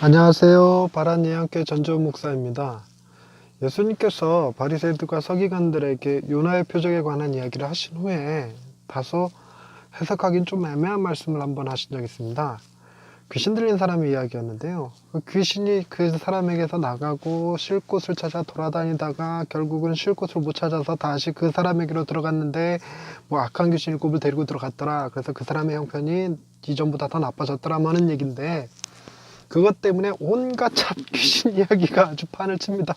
안녕하세요. 바란예언교회 전재훈 목사입니다. 예수님께서 바리새인들과 서기관들에게 요나의 표적에 관한 이야기를 하신 후에 다소 해석하기는 좀 애매한 말씀을 한번 하신 적이 있습니다. 귀신 들린 사람의 이야기였는데요. 그 귀신이 그 사람에게서 나가고 쉴 곳을 찾아 돌아다니다가 결국은 쉴 곳을 못 찾아서 다시 그 사람에게로 들어갔는데 악한 귀신 7을 데리고 들어갔더라. 그래서 그 사람의 형편이 이전보다 더 나빠졌더라 하는 얘기인데, 그것 때문에 온갖 참 귀신 이야기가 아주 판을 칩니다.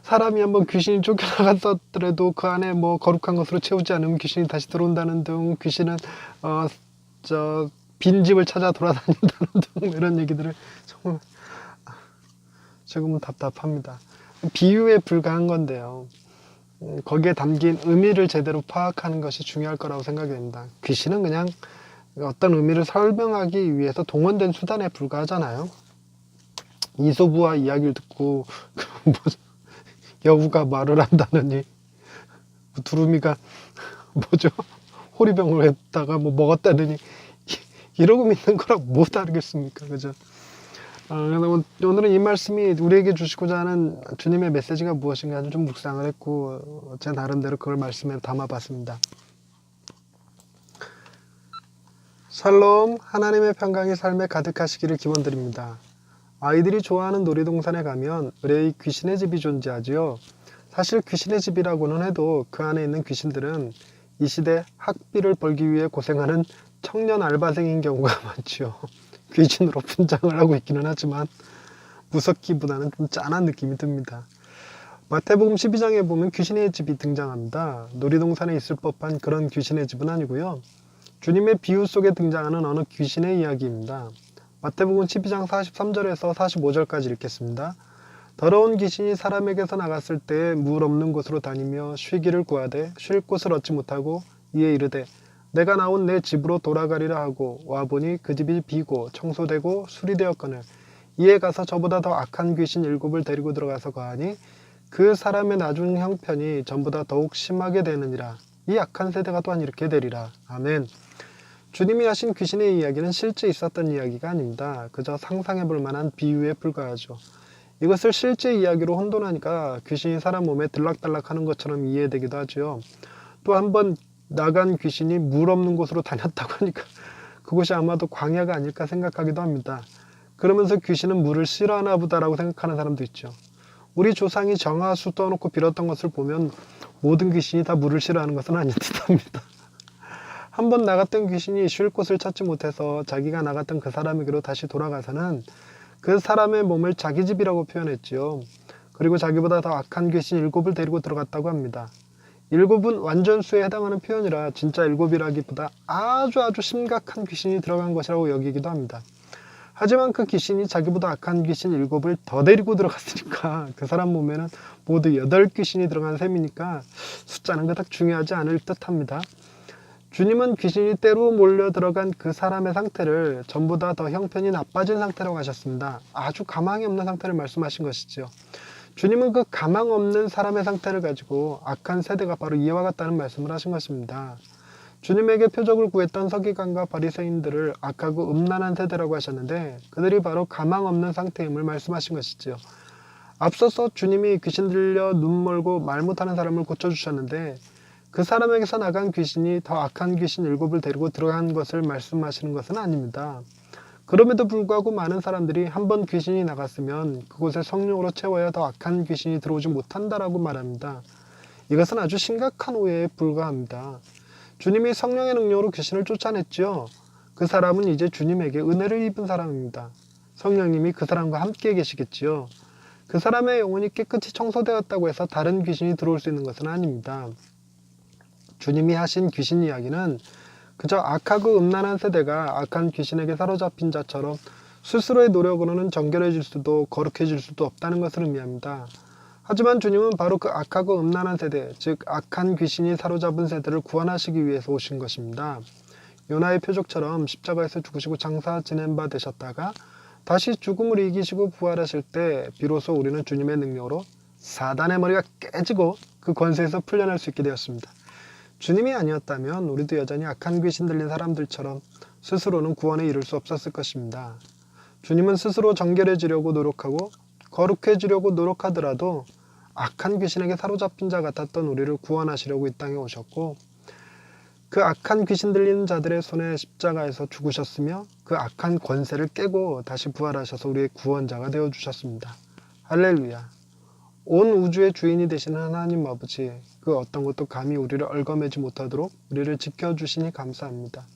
사람이 한번 귀신이 쫓겨나갔더라도 그 안에 거룩한 것으로 채우지 않으면 귀신이 다시 들어온다는 등, 귀신은 빈집을 찾아 돌아다닌다는 등, 이런 얘기들을 정말 조금은 답답합니다. 비유에 불과한 건데요. 거기에 담긴 의미를 제대로 파악하는 것이 중요할 거라고 생각이 됩니다. 귀신은 그냥 어떤 의미를 설명하기 위해서 동원된 수단에 불과하잖아요. 이소부와 이야기를 듣고 여우가 말을 한다느니, 두루미가 호리병을 했다가 먹었다느니, 이러고 믿는 거랑 뭐 다르겠습니까? 그죠? 오늘은 이 말씀이 우리에게 주시고자 하는 주님의 메시지가 무엇인가 좀 묵상을 했고, 제 나름대로 그걸 말씀에 담아봤습니다. 샬롬, 하나님의 평강이 삶에 가득하시기를 기원드립니다. 아이들이 좋아하는 놀이동산에 가면 의뢰의 귀신의 집이 존재하지요. 사실 귀신의 집이라고는 해도 그 안에 있는 귀신들은 이 시대 학비를 벌기 위해 고생하는 청년 알바생인 경우가 많지요. 귀신으로 분장을 하고 있기는 하지만 무섭기보다는 좀 짠한 느낌이 듭니다. 마태복음 12장에 보면 귀신의 집이 등장합니다. 놀이동산에 있을 법한 그런 귀신의 집은 아니고요. 주님의 비유 속에 등장하는 어느 귀신의 이야기입니다. 마태복음 12장 43절에서 45절까지 읽겠습니다. 더러운 귀신이 사람에게서 나갔을 때 물 없는 곳으로 다니며 쉬기를 구하되 쉴 곳을 얻지 못하고 이에 이르되 내가 나온 내 집으로 돌아가리라 하고 와보니 그 집이 비고 청소되고 수리되었거늘 이에 가서 저보다 더 악한 귀신 7을 데리고 들어가서 거하니 그 사람의 나중 형편이 전보다 더욱 심하게 되느니라. 이 악한 세대가 또한 이렇게 되리라. 아멘. 주님이 하신 귀신의 이야기는 실제 있었던 이야기가 아닙니다. 그저 상상해 볼 만한 비유에 불과하죠. 이것을 실제 이야기로 혼돈하니까 귀신이 사람 몸에 들락달락 하는 것처럼 이해되기도 하죠. 또 한 번 나간 귀신이 물 없는 곳으로 다녔다고 하니까 그곳이 아마도 광야가 아닐까 생각하기도 합니다. 그러면서 귀신은 물을 싫어하나 보다라고 생각하는 사람도 있죠. 우리 조상이 정화수 떠놓고 빌었던 것을 보면 모든 귀신이 다 물을 싫어하는 것은 아닌 듯합니다. 한 번 나갔던 귀신이 쉴 곳을 찾지 못해서 자기가 나갔던 그 사람에게로 다시 돌아가서는 그 사람의 몸을 자기 집이라고 표현했지요. 그리고 자기보다 더 악한 귀신 7을 데리고 들어갔다고 합니다. 7은 완전수에 해당하는 표현이라 진짜 7이라기보다 아주 심각한 귀신이 들어간 것이라고 여기기도 합니다. 하지만 그 귀신이 자기보다 악한 귀신 7을 더 데리고 들어갔으니까 그 사람 몸에는 모두 8귀신이 들어간 셈이니까 숫자는 그닥 중요하지 않을 듯합니다. 주님은 귀신이 때로 몰려 들어간 그 사람의 상태를 전보다 더 형편이 나빠진 상태라고 하셨습니다. 아주 가망이 없는 상태를 말씀하신 것이죠. 주님은 그 가망 없는 사람의 상태를 가지고 악한 세대가 바로 이와 같다는 말씀을 하신 것입니다. 주님에게 표적을 구했던 서기관과 바리새인들을 악하고 음란한 세대라고 하셨는데 그들이 바로 가망 없는 상태임을 말씀하신 것이죠. 앞서서 주님이 귀신 들려 눈 멀고 말 못하는 사람을 고쳐주셨는데 그 사람에게서 나간 귀신이 더 악한 귀신 7을 데리고 들어간 것을 말씀하시는 것은 아닙니다. 그럼에도 불구하고 많은 사람들이 한 번 귀신이 나갔으면 그곳에 성령으로 채워야 더 악한 귀신이 들어오지 못한다라고 말합니다. 이것은 아주 심각한 오해에 불과합니다. 주님이 성령의 능력으로 귀신을 쫓아냈죠. 그 사람은 이제 주님에게 은혜를 입은 사람입니다. 성령님이 그 사람과 함께 계시겠지요. 그 사람의 영혼이 깨끗이 청소되었다고 해서 다른 귀신이 들어올 수 있는 것은 아닙니다. 주님이 하신 귀신 이야기는 그저 악하고 음란한 세대가 악한 귀신에게 사로잡힌 자처럼 스스로의 노력으로는 정결해질 수도 거룩해질 수도 없다는 것을 의미합니다. 하지만 주님은 바로 그 악하고 음란한 세대, 즉 악한 귀신이 사로잡은 세대를 구원하시기 위해서 오신 것입니다. 요나의 표적처럼 십자가에서 죽으시고 장사 지낸 바 되셨다가 다시 죽음을 이기시고 부활하실 때 비로소 우리는 주님의 능력으로 사단의 머리가 깨지고 그 권세에서 풀려날 수 있게 되었습니다. 주님이 아니었다면 우리도 여전히 악한 귀신 들린 사람들처럼 스스로는 구원에 이를 수 없었을 것입니다. 주님은 스스로 정결해지려고 노력하고 거룩해지려고 노력하더라도 악한 귀신에게 사로잡힌 자 같았던 우리를 구원하시려고 이 땅에 오셨고, 그 악한 귀신 들리는 자들의 손에 십자가에서 죽으셨으며 그 악한 권세를 깨고 다시 부활하셔서 우리의 구원자가 되어주셨습니다. 할렐루야. 온 우주의 주인이 되시는 하나님 아버지, 그 어떤 것도 감히 우리를 얽어매지 못하도록 우리를 지켜주시니 감사합니다.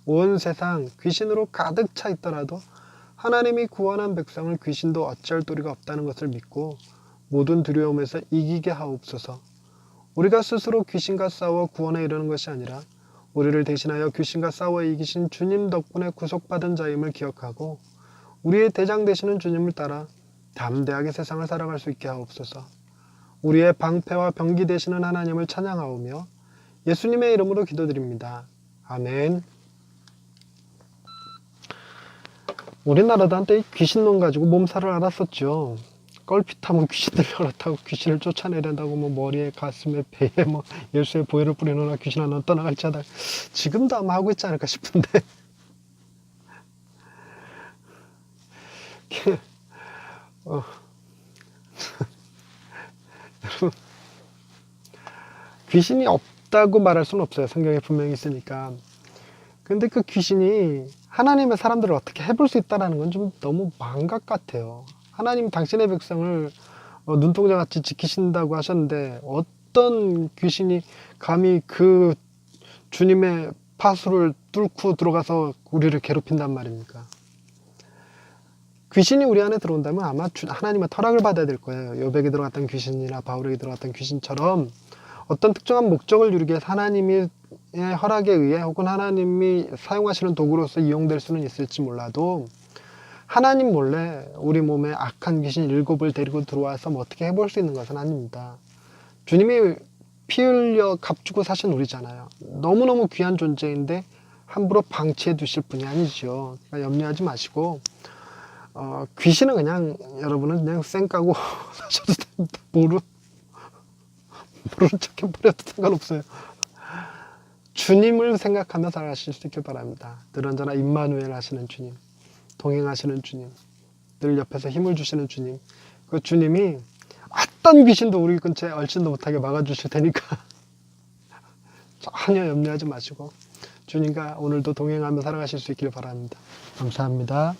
온 세상 귀신으로 가득 차 있더라도 하나님이 구원한 백성을 귀신도 어찌할 도리가 없다는 것을 믿고 모든 두려움에서 이기게 하옵소서. 우리가 스스로 귀신과 싸워 구원에 이르는 것이 아니라 우리를 대신하여 귀신과 싸워 이기신 주님 덕분에 구속받은 자임을 기억하고 우리의 대장 되시는 주님을 따라 담대하게 세상을 살아갈 수 있게 하옵소서. 우리의 방패와 병기 되시는 하나님을 찬양하오며 예수님의 이름으로 기도드립니다. 아멘. 우리나라도 한때 귀신론 가지고 몸살을 앓았었죠. 껄핏하면 귀신들 그렇다고 귀신을 쫓아내려다고 뭐 머리에 가슴에 배에 뭐 열쇠에 보혈을 뿌리노라 귀신 하나 떠나갈지 하다. 지금도 아마 하고 있지 않을까 싶은데 여러분, 귀신이 없다고 말할 수는 없어요. 성경에 분명히 있으니까. 근데 그 귀신이 하나님의 사람들을 어떻게 해볼 수 있다는 건 좀 너무 망각 같아요. 하나님 당신의 백성을 눈동자같이 지키신다고 하셨는데 어떤 귀신이 감히 그 주님의 파수를 뚫고 들어가서 우리를 괴롭힌단 말입니까? 귀신이 우리 안에 들어온다면 아마 하나님의 허락을 받아야 될 거예요. 요백에 들어갔던 귀신이나 바울에게 들어갔던 귀신처럼 어떤 특정한 목적을 이루기 위해서 하나님의 허락에 의해 혹은 하나님이 사용하시는 도구로서 이용될 수는 있을지 몰라도 하나님 몰래 우리 몸에 악한 귀신 7을 데리고 들어와서 뭐 어떻게 해볼 수 있는 것은 아닙니다. 주님이 피 흘려 값주고 사신 우리잖아요. 너무너무 귀한 존재인데 함부로 방치해 두실 분이 아니죠. 그러니까 염려하지 마시고 귀신은 그냥 여러분은 그냥 쌩 까고 사셔도 됩니다. 모르는 척 해버려도 상관없어요. 주님을 생각하며 살아가실 수 있길 바랍니다. 늘 언제나 임마누엘 하시는 주님, 동행하시는 주님, 늘 옆에서 힘을 주시는 주님, 그 주님이 어떤 귀신도 우리 근처에 얼씬도 못하게 막아주실 테니까 전혀 염려하지 마시고 주님과 오늘도 동행하며 살아가실 수 있길 바랍니다. 감사합니다.